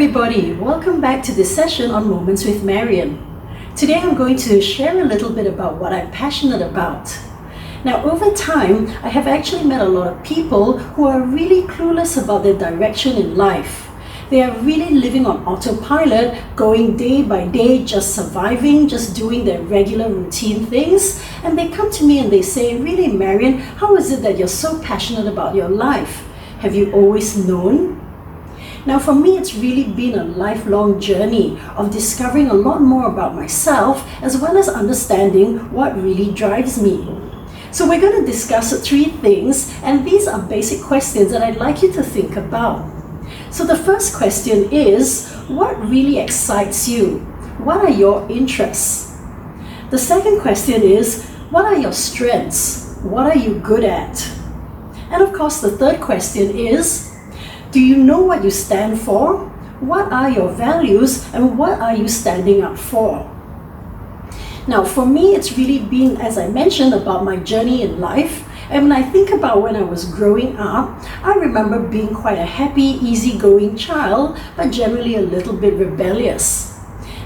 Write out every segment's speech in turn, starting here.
everybody, welcome back to this session on Moments with Marion. Today I'm going to share a little bit about what I'm passionate about. Now over time, I have actually met a lot of people who are really clueless about their direction in life. They are really living on autopilot, going day by day, just surviving, just doing their regular routine things. And they come to me and they say, really Marion, how is it that you're so passionate about your life? Have you always known? Now for me, it's really been a lifelong journey of discovering a lot more about myself as well as understanding what really drives me. So we're going to discuss 3 things, and these are basic questions that I'd like you to think about. So the first question is, what really excites you? What are your interests? The second question is, what are your strengths? What are you good at? And of course, the third question is, do you know what you stand for? What are your values and what are you standing up for? Now, for me, it's really been, as I mentioned, about my journey in life. And when I think about when I was growing up, I remember being quite a happy, easygoing child, but generally a little bit rebellious.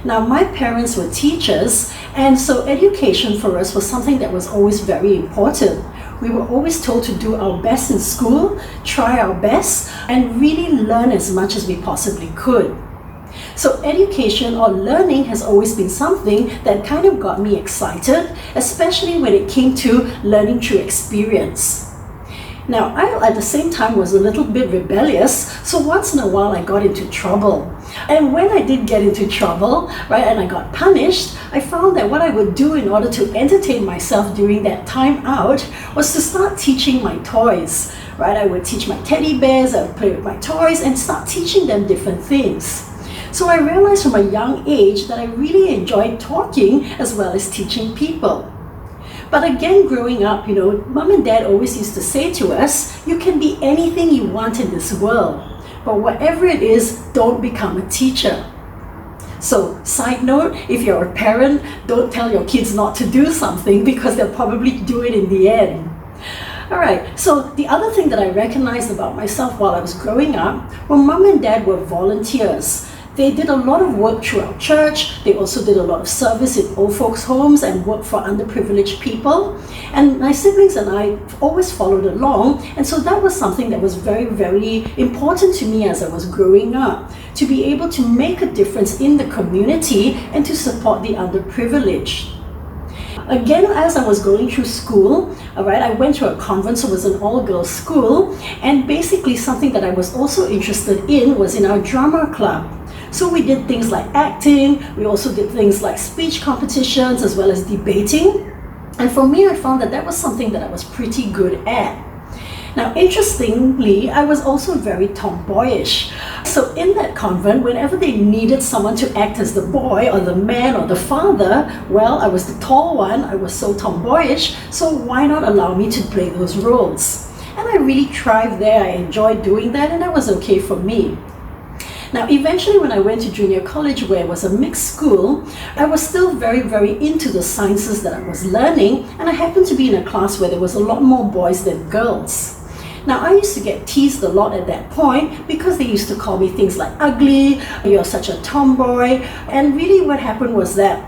Now, my parents were teachers, and so education for us was something that was always very important. We were always told to do our best in school, try our best, and really learn as much as we possibly could. So education or learning has always been something that kind of got me excited, especially when it came to learning through experience. Now, I at the same time was a little bit rebellious, so once in a while I got into trouble. And when I did get into trouble, right, and I got punished, I found that what I would do in order to entertain myself during that time out was to start teaching my toys, right? I would teach my teddy bears, I would play with my toys and start teaching them different things. So I realized from a young age that I really enjoyed talking as well as teaching people. But again, growing up, Mom and Dad always used to say to us, you can be anything you want in this world, but whatever it is, don't become a teacher. So, side note, if you're a parent, don't tell your kids not to do something because they'll probably do it in the end. Alright, so the other thing that I recognized about myself while I was growing up, well, Mom and Dad were volunteers. They did a lot of work through our church. They also did a lot of service in old folks' homes and work for underprivileged people. And my siblings and I always followed along. And so that was something that was very, very important to me as I was growing up, to be able to make a difference in the community and to support the underprivileged. Again, as I was going through school, I went to a convent, so it was an all-girls school. And basically something that I was also interested in was in our drama club. So we did things like acting, we also did things like speech competitions as well as debating. And for me, I found that that was something that I was pretty good at. Now, interestingly, I was also very tomboyish. So in that convent, whenever they needed someone to act as the boy or the man or the father, well, I was the tall one, I was so tomboyish, so why not allow me to play those roles? And I really thrived there, I enjoyed doing that, and that was okay for me. Now, eventually when I went to junior college, where it was a mixed school, I was still very, very into the sciences that I was learning, and I happened to be in a class where there was a lot more boys than girls. Now, I used to get teased a lot at that point because they used to call me things like ugly, you're such a tomboy, and really what happened was that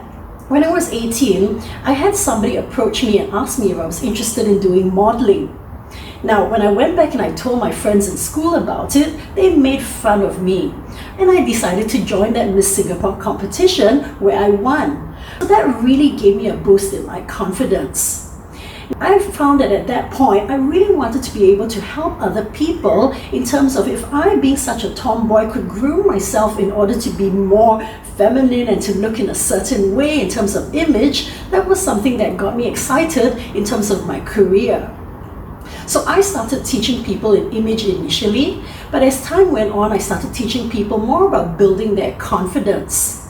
when I was 18, I had somebody approach me and ask me if I was interested in doing modeling. Now, when I went back and I told my friends in school about it, they made fun of me. And I decided to join that Miss Singapore competition where I won. So that really gave me a boost in my confidence. I found that at that point, I really wanted to be able to help other people in terms of if I, being such a tomboy, could groom myself in order to be more feminine and to look in a certain way in terms of image, that was something that got me excited in terms of my career. So I started teaching people in image initially, but as time went on, I started teaching people more about building their confidence.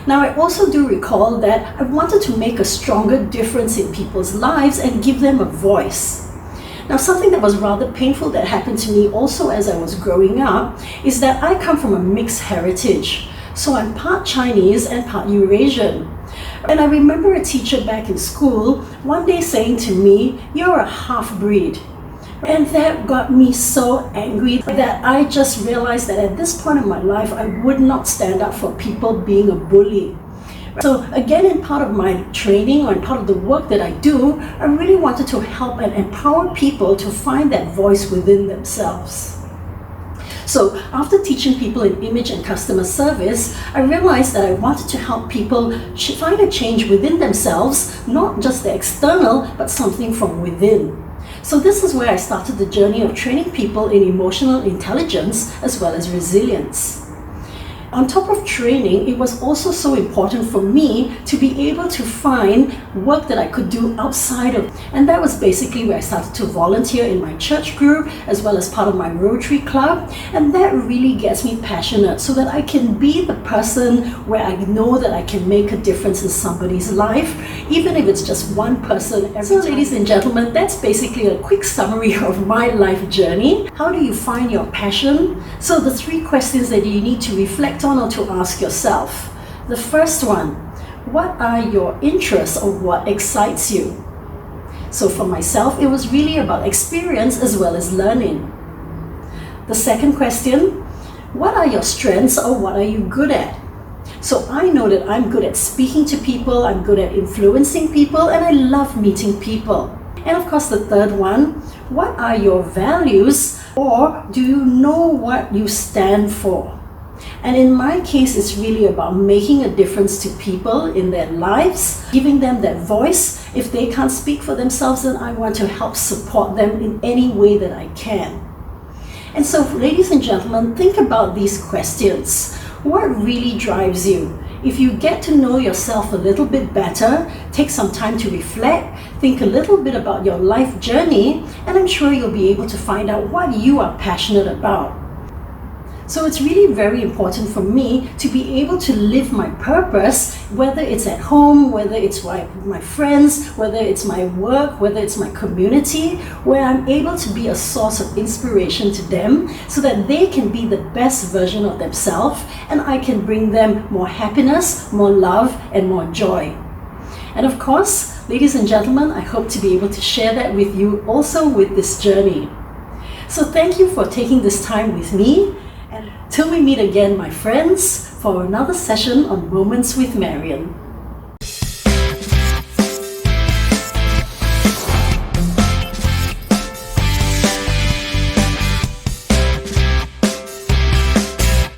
Now, I also do recall that I wanted to make a stronger difference in people's lives and give them a voice. Now, something that was rather painful that happened to me also as I was growing up is that I come from a mixed heritage. So I'm part Chinese and part Eurasian. And I remember a teacher back in school one day saying to me, "You're a half-breed." And that got me so angry that I just realized that at this point in my life, I would not stand up for people being a bully. So again, in part of my training or in part of the work that I do, I really wanted to help and empower people to find that voice within themselves. So after teaching people in image and customer service, I realized that I wanted to help people find a change within themselves, not just the external, but something from within. So this is where I started the journey of training people in emotional intelligence as well as resilience. On top of training, it was also so important for me to be able to find work that I could do outside of. And that was basically where I started to volunteer in my church group as well as part of my Rotary Club. And that really gets me passionate so that I can be the person where I know that I can make a difference in somebody's life, even if it's just one person every time. So ladies and gentlemen, that's basically a quick summary of my life journey. How do you find your passion? So the 3 questions that you need to reflect on or to ask yourself. The first one, what are your interests or what excites you? So for myself, it was really about experience as well as learning. The second question, what are your strengths or what are you good at? So I know that I'm good at speaking to people, I'm good at influencing people, and I love meeting people. And of course, the third one, what are your values or do you know what you stand for? And in my case, it's really about making a difference to people in their lives, giving them that voice. If they can't speak for themselves, then I want to help support them in any way that I can. And so, ladies and gentlemen, think about these questions. What really drives you? If you get to know yourself a little bit better, take some time to reflect, think a little bit about your life journey, and I'm sure you'll be able to find out what you are passionate about. So it's really very important for me to be able to live my purpose, whether it's at home, whether it's with my friends, whether it's my work, whether it's my community, where I'm able to be a source of inspiration to them so that they can be the best version of themselves and I can bring them more happiness, more love, and more joy. And of course, ladies and gentlemen, I hope to be able to share that with you also with this journey. So thank you for taking this time with me. And till we meet again, my friends, for another session on Moments with Marion.